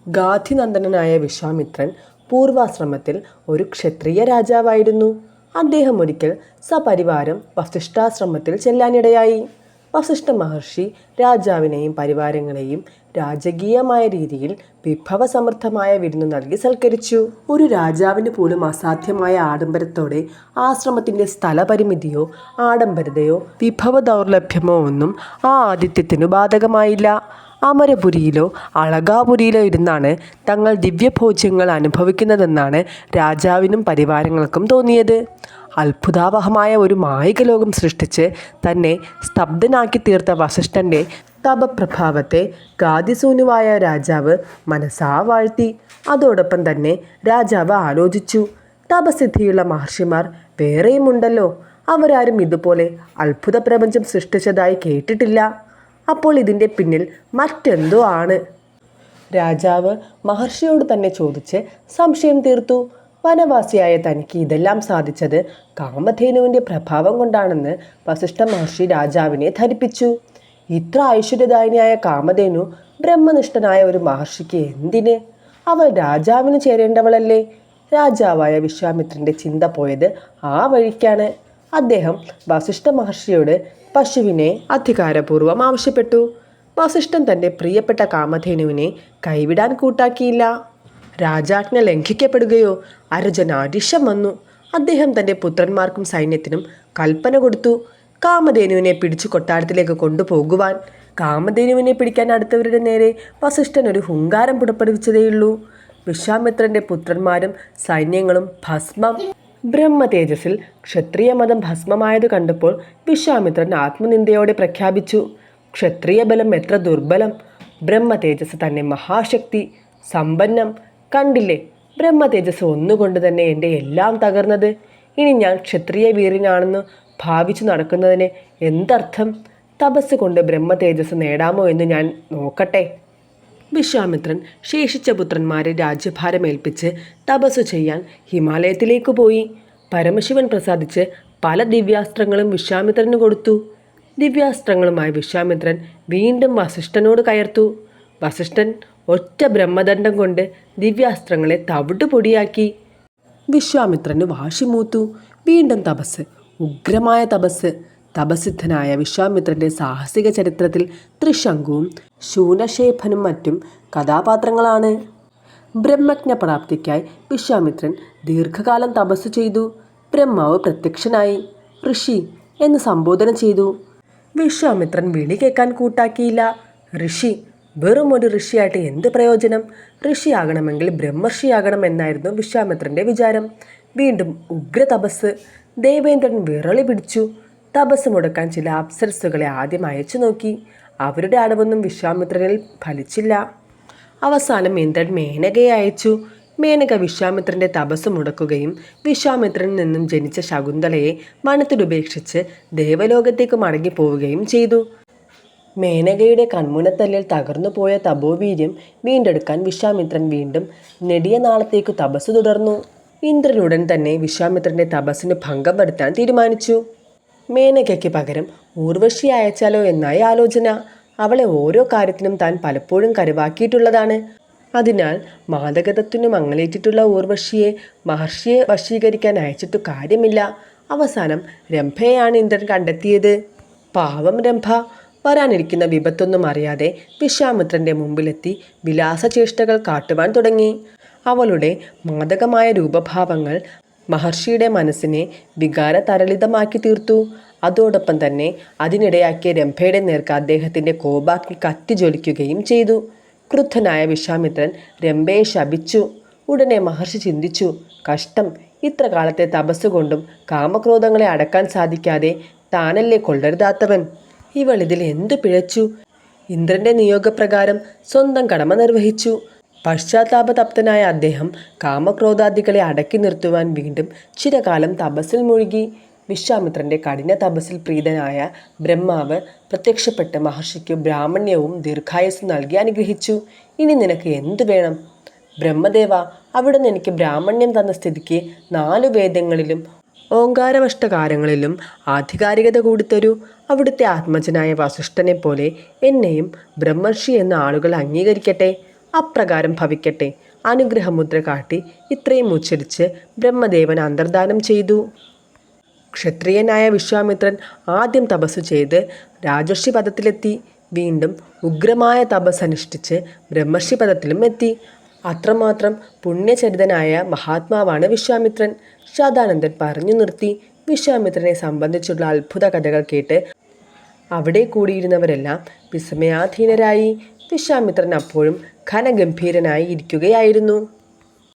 ഗാധിനന്ദനായ വിശ്വാമിത്രൻ പൂർവാശ്രമത്തിൽ ഒരു ക്ഷത്രിയ രാജാവായിരുന്നു. അദ്ദേഹം ഒരിക്കൽ സപരിവാരം വസിഷ്ഠാശ്രമത്തിൽ ചെല്ലാനിടയായി. വസിഷ്ഠ മഹർഷി രാജാവിനെയും പരിവാരങ്ങളെയും രാജകീയമായ രീതിയിൽ വിഭവസമൃദ്ധമായ വിരുന്നു നൽകി സൽക്കരിച്ചു. ഒരു രാജാവിന് പോലും അസാധ്യമായ ആഡംബരത്തോടെ ആശ്രമത്തിൻ്റെ സ്ഥലപരിമിതിയോ ആഡംബരതയോ വിഭവ ദൗർലഭ്യമോ ഒന്നും ആ ആതിഥ്യത്തിനു ബാധകമായില്ല. അമരപുരിയിലോ അളകാപുരിയിലോ ഇരുന്നാണ് തങ്ങൾ ദിവ്യഭോജ്യങ്ങൾ അനുഭവിക്കുന്നതെന്നാണ് രാജാവിനും പരിവാരങ്ങൾക്കും തോന്നിയത്. അത്ഭുതാവഹമായ ഒരു മായിക ലോകം സൃഷ്ടിച്ച് തന്നെ സ്തബ്ധനാക്കി തീർത്ത വസിഷ്ഠൻ്റെ തപപ്രഭാവത്തെ ഗാദിസൂനുവായ രാജാവ് മനസ്സാ വാഴ്ത്തി. അതോടൊപ്പം തന്നെ രാജാവ് ആലോചിച്ചു, തപസിദ്ധിയുള്ള മഹർഷിമാർ വേറെയുമുണ്ടല്ലോ. അവരാരും ഇതുപോലെ അത്ഭുത പ്രപഞ്ചം സൃഷ്ടിച്ചതായി കേട്ടിട്ടില്ല. അപ്പോൾ ഇതിൻ്റെ പിന്നിൽ മറ്റെന്തോ ആണ്. രാജാവ് മഹർഷിയോട് തന്നെ ചോദിച്ച് സംശയം തീർത്തു. വനവാസിയായ തനിക്ക് ഇതെല്ലാം സാധിച്ചത് കാമധേനുവിൻ്റെ പ്രഭാവം കൊണ്ടാണെന്ന് വസിഷ്ഠ മഹർഷി രാജാവിനെ ധരിപ്പിച്ചു. ഇത്ര ഐശ്വര്യദായിനിയായ കാമധേനു ബ്രഹ്മനിഷ്ഠനായ ഒരു മഹർഷിക്ക് എന്തിന്? അവൾ രാജാവിന് ചേരേണ്ടവളല്ലേ? രാജാവായ വിശ്വാമിത്രൻ്റെ ചിന്ത പോയത് ആ വഴിക്കാണ്. അദ്ദേഹം വസിഷ്ഠ മഹർഷിയോട് പശുവിനെ അധികാരപൂർവ്വം ആവശ്യപ്പെട്ടു. വസിഷ്ഠൻ തൻ്റെ പ്രിയപ്പെട്ട കാമധേനുവിനെ കൈവിടാൻ കൂട്ടാക്കിയില്ല. രാജാജ്ഞ ലംഘിക്കപ്പെടുകയോ അരജനാരിഷം വന്നു. അദ്ദേഹം തൻ്റെ പുത്രന്മാർക്കും സൈന്യത്തിനും കൽപ്പന കൊടുത്തു, കാമധേനുവിനെ പിടിച്ചു കൊട്ടാരത്തിലേക്ക് കൊണ്ടുപോകുവാൻ. കാമധേനുവിനെ പിടിക്കാൻ അടുത്തവരുടെ നേരെ വസിഷ്ഠൻ ഒരു ഹുങ്കാരം പുറപ്പെടുവിച്ചതേയുള്ളൂ. വിശ്വാമിത്രൻ്റെ പുത്രന്മാരും സൈന്യങ്ങളും ഭസ്മം. ബ്രഹ്മതേജസ്സിൽ ക്ഷത്രിയ മതം ഭസ്മമായത് കണ്ടപ്പോൾ വിശ്വാമിത്രൻ ആത്മനിന്ദയോടെ പ്രഖ്യാപിച്ചു, ക്ഷത്രിയ ബലം എത്ര ദുർബലം! ബ്രഹ്മതേജസ് തന്നെ മഹാശക്തി സമ്പന്നം. കണ്ടില്ലേ, ബ്രഹ്മതേജസ് ഒന്നുകൊണ്ട് തന്നെ എൻ്റെ എല്ലാം തകർന്നത്. ഇനി ഞാൻ ക്ഷത്രിയ വീരനാണെന്ന് ഭാവിച്ചു നടക്കുന്നതിന് എന്തർത്ഥം? തപസ് കൊണ്ട് ബ്രഹ്മതേജസ് നേടാമോ എന്ന് ഞാൻ നോക്കട്ടെ. വിശ്വാമിത്രൻ ശേഷിച്ച പുത്രന്മാരെ രാജ്യഭാരമേൽപ്പിച്ച് തപസ്സു ചെയ്യാൻ ഹിമാലയത്തിലേക്ക് പോയി. പരമശിവൻ പ്രസാദിച്ച് പല ദിവ്യാസ്ത്രങ്ങളും വിശ്വാമിത്രന് കൊടുത്തു. ദിവ്യാസ്ത്രങ്ങളുമായി വിശ്വാമിത്രൻ വീണ്ടും വസിഷ്ഠനോട് കയർത്തു. വസിഷ്ഠൻ ഒറ്റ ബ്രഹ്മദണ്ഡം കൊണ്ട് ദിവ്യാസ്ത്രങ്ങളെ തവിട്ടുപൊടിയാക്കി. വിശ്വാമിത്രന് വാശിമൂത്തു. വീണ്ടും തപസ്, ഉഗ്രമായ തപസ്. തപസിദ്ധനായ വിശ്വാമിത്രൻ്റെ സാഹസിക ചരിത്രത്തിൽ ത്രിശങ്കുവും ശൂനശേഫനും മറ്റും കഥാപാത്രങ്ങളാണ്. ബ്രഹ്മജ്ഞപ്രാപ്തിക്കായി വിശ്വാമിത്രൻ ദീർഘകാലം തപസ് ചെയ്തു. ബ്രഹ്മാവ് പ്രത്യക്ഷനായി ഋഷി എന്ന് സംബോധന ചെയ്തു. വിശ്വാമിത്രൻ വിളി കേൾക്കാൻ കൂട്ടാക്കിയില്ല. ഋഷി, വെറും ഒരു ഋഷിയായിട്ട് എന്ത് പ്രയോജനം? ഋഷിയാകണമെങ്കിൽ ബ്രഹ്മർഷിയാകണം എന്നായിരുന്നു വിശ്വാമിത്രൻ്റെ വിചാരം. വീണ്ടും ഉഗ്ര തപസ്. ദേവേന്ദ്രൻ വിറളി പിടിച്ചു. തപസ് മുടക്കാൻ ചില അപ്സരസ്സുകളെ ആദ്യം അയച്ചു നോക്കി. അവരുടെ അടവൊന്നും വിശ്വാമിത്രനിൽ ഫലിച്ചില്ല. അവസാനം ഇന്ദ്രൻ മേനകയെ അയച്ചു. മേനക വിശ്വാമിത്രൻ്റെ തപസ് മുടക്കുകയും വിശ്വാമിത്രനിൽ നിന്നും ജനിച്ച ശകുന്തളയെ വനത്തിലുപേക്ഷിച്ച് ദേവലോകത്തേക്ക് മടങ്ങിപ്പോവുകയും ചെയ്തു. മേനകയുടെ കൺമുനത്തല്ലിൽ തകർന്നു പോയ തപോവീര്യം വീണ്ടെടുക്കാൻ വിശ്വാമിത്രൻ വീണ്ടും നെടിയ നാളത്തേക്ക് തപസ് തുടർന്നു. ഇന്ദ്രൻ ഉടൻ തന്നെ വിശ്വാമിത്രൻ്റെ തപസ്സിന് ഭംഗം വരുത്താൻ തീരുമാനിച്ചു. മേനകയ്ക്ക് പകരം ഊർവശി അയച്ചാലോ എന്നായി ആലോചന. അവളെ ഓരോ കാര്യത്തിനും താൻ പലപ്പോഴും കരുവാക്കിയിട്ടുള്ളതാണ്. അതിനാൽ മാദകതത്വന് മങ്ങലേറ്റിട്ടുള്ള ഊർവശിയെ മഹർഷിയെ വശീകരിക്കാൻ അയച്ചിട്ടു കാര്യമില്ല. അവസാനം രംഭയെയാണ് ഇന്ദ്രൻ കണ്ടെത്തിയത്. പാവം രംഭ വരാനിരിക്കുന്ന വിപത്തൊന്നും അറിയാതെ വിശ്വാമിത്രൻ്റെ മുമ്പിലെത്തി വിലാസചേഷ്ടകൾ കാട്ടുവാൻ തുടങ്ങി. അവളുടെ മാദകമായ രൂപഭാവങ്ങൾ മഹർഷിയുടെ മനസ്സിനെ വികാരതരളിതമാക്കി തീർത്തു. അതോടൊപ്പം തന്നെ അതിനിടയാക്കിയ രംഭയുടെ നേർക്ക് അദ്ദേഹത്തിൻ്റെ കോപാഗ്നി കത്തിജ്വലിക്കുകയും ചെയ്തു. ക്രുദ്ധനായ വിശ്വാമിത്രൻ രംഭയെ ശപിച്ചു. ഉടനെ മഹർഷി ചിന്തിച്ചു, കഷ്ടം, ഇത്ര കാലത്തെ തപസ്സുകൊണ്ടും കാമക്രോധങ്ങളെ അടക്കാൻ സാധിക്കാതെ താനല്ലേ കൊള്ളരുതാത്തവൻ. ഇവൾ ഇതിൽ എന്തു പിഴച്ചു? ഇന്ദ്രൻ്റെ നിയോഗപ്രകാരം സ്വന്തം കടമ നിർവഹിച്ചു. പശ്ചാത്താപതപ്തനായ അദ്ദേഹം കാമക്രോധാദികളെ അടക്കി നിർത്തുവാൻ വീണ്ടും ചിരകാലം തപസ്സിൽ മുഴുകി. വിശ്വാമിത്രൻ്റെ കഠിന തപസ്സിൽ പ്രീതനായ ബ്രഹ്മാവ് പ്രത്യക്ഷപ്പെട്ട് മഹർഷിക്ക് ബ്രാഹ്മണ്യവും ദീർഘായുസ്സും നൽകി അനുഗ്രഹിച്ചു. ഇനി നിനക്ക് എന്തു വേണം? ബ്രഹ്മദേവ, അവിടുന്ന് എനിക്ക് ബ്രാഹ്മണ്യം തന്ന സ്ഥിതിക്ക് 4 വേദങ്ങളിലും ഓങ്കാരവഷ്ടകാരങ്ങളിലും ആധികാരികത കൂടിത്തരൂ. അവിടുത്തെ ആത്മജനായ വസിഷ്ഠനെ പോലെ എന്നെയും ബ്രഹ്മർഷി എന്ന ആളുകൾ അംഗീകരിക്കട്ടെ. അപ്രകാരം ഭവിക്കട്ടെ. അനുഗ്രഹമുദ്ര കാട്ടി ഇത്രയും ഉച്ചരിച്ച് ബ്രഹ്മദേവൻ അന്തർധാനം ചെയ്തു. ക്ഷത്രിയനായ വിശ്വാമിത്രൻ ആദ്യം തപസ്സു ചെയ്ത് രാജർഷി പദത്തിലെത്തി. വീണ്ടും ഉഗ്രമായ തപസ് അനുഷ്ഠിച്ച് ബ്രഹ്മർഷി പദത്തിലും എത്തി. അത്രമാത്രം പുണ്യചരിതനായ മഹാത്മാവാണ് വിശ്വാമിത്രൻ. ശതാനന്ദൻ പറഞ്ഞു നിർത്തി. വിശ്വാമിത്രനെ സംബന്ധിച്ചുള്ള അത്ഭുത കഥകൾ കേട്ട് അവിടെ കൂടിയിരുന്നവരെല്ലാം വിസ്മയാധീനരായി. വിശ്വാമിത്രൻ അപ്പോഴും ഘനഗംഭീരനായി ഇരിക്കുകയായിരുന്നു.